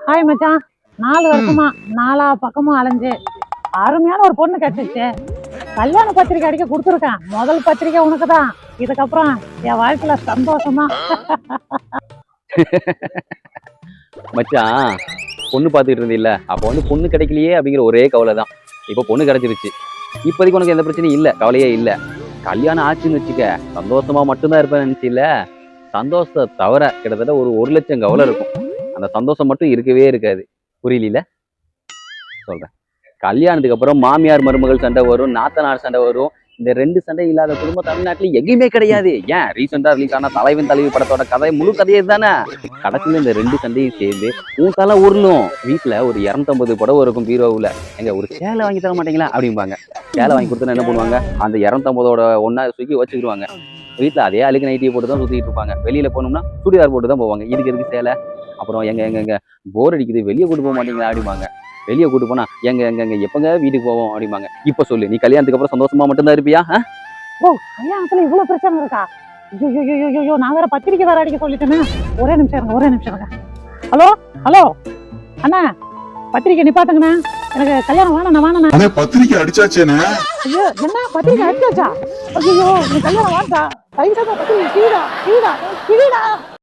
Hi மச்சான். 4 வருஷமா 4 பக்கமும் அலைஞ்சு அருமையான ஒரு பொண்ணு கிடைச்சிச்சு. கல்யாண பத்திரிக்கை அடிக்க கொடுத்துருக்கேன். முதல் பத்திரிக்கை உனக்கு தான். இதுக்கப்புறம் என் வாழ்க்கையில சந்தோஷமா. மச்சான், பொண்ணு பார்த்துட்டு இருந்தில்ல, அப்போ பொண்ணு கிடைக்கலையே அப்படிங்கிற ஒரே கவலை தான். இப்போ பொண்ணு கிடைச்சிருச்சு. இப்போதைக்கு உனக்கு எந்த பிரச்சனையும் இல்லை, கவலையே இல்லை. கல்யாணம் ஆச்சுன்னு வச்சுக்க, சந்தோஷமா மட்டும்தான் இருப்பேன் நினைச்சில்ல. சந்தோஷத்தை தவிர கிட்டத்தட்ட ஒரு 1,00,000 கவலை இருக்கும். அந்த சந்தோஷம் மட்டும் இருக்கவே இருக்காது. புரியல சொல்றேன். கல்யாணத்துக்கு அப்புறம் மாமியார் மருமகள் சண்டை வரும், நாத்தனார் சண்டை வரும். இந்த 2 சண்டை இல்லாத குடும்பம் தமிழ்நாட்டுல எங்கேயுமே கிடையாது. ஏன் ரீசெண்டா ரிலீஸ் ஆன தலைவன் தலைவி படத்தோட கதை முழு கதையே தானே. கடைசியில இந்த 2 சண்டையும் சேர்ந்து உன் தலை உருளும். வீட்டுல ஒரு 250 புடவை இருக்கும் பீரோவுல. எங்க ஒரு சேலை வாங்கி தர மாட்டீங்களா அப்படிம்பாங்க. சேலை வாங்கி கொடுத்தா என்ன பண்ணுவாங்க, அந்த 250ஓட ஒன்னா தூக்கி வச்சுக்கிடுவாங்க. வீட்டுல அதே அழுக்கு நைட்டியை போட்டு தான் சுத்திட்டு இருப்பாங்க. வெளியில போனோம்னா சுடிதார் போட்டு தான் போவாங்க. இதுக்கு எதுக்கு சேலை? அப்புறம் எங்க போர் அடிக்குது, வெளியே கூட்டு போக மாட்டீங்களா அப்படிம்பாங்க. வெளியே கூட்டு போனா எங்க எப்பங்க வீட்டுக்கு போவோம் அப்படிம்பாங்க. இப்ப சொல்லு, நீ கல்யாணத்துக்கு அப்புறம் சந்தோஷமா மட்டும்தான் இருப்பியா? ஓ, கல்யாணத்துல இவ்வளவு பிரச்சனை இருக்கா? ஐயோ, நான் வேற பத்திரிக்கை வேற அடிக்க சொல்லிட்டேனே. ஒரே நிமிஷம் இருங்க. ஹலோ ஹலோ அண்ணா, பத்திரிக்கை நிப்பாட்டுங்கண்ணா. எனக்கு கல்யாணம் வேணாண்ணா. பத்திரிக்கை அடிச்சாச்சேண்ணே. ஐயோ, என்ன பத்திரிக்கை அடிச்சாச்சா? ஐயோ, நீ கல்யாணம் வேண்டா. தயவு செய்து பத்திரிக்கை கீழா.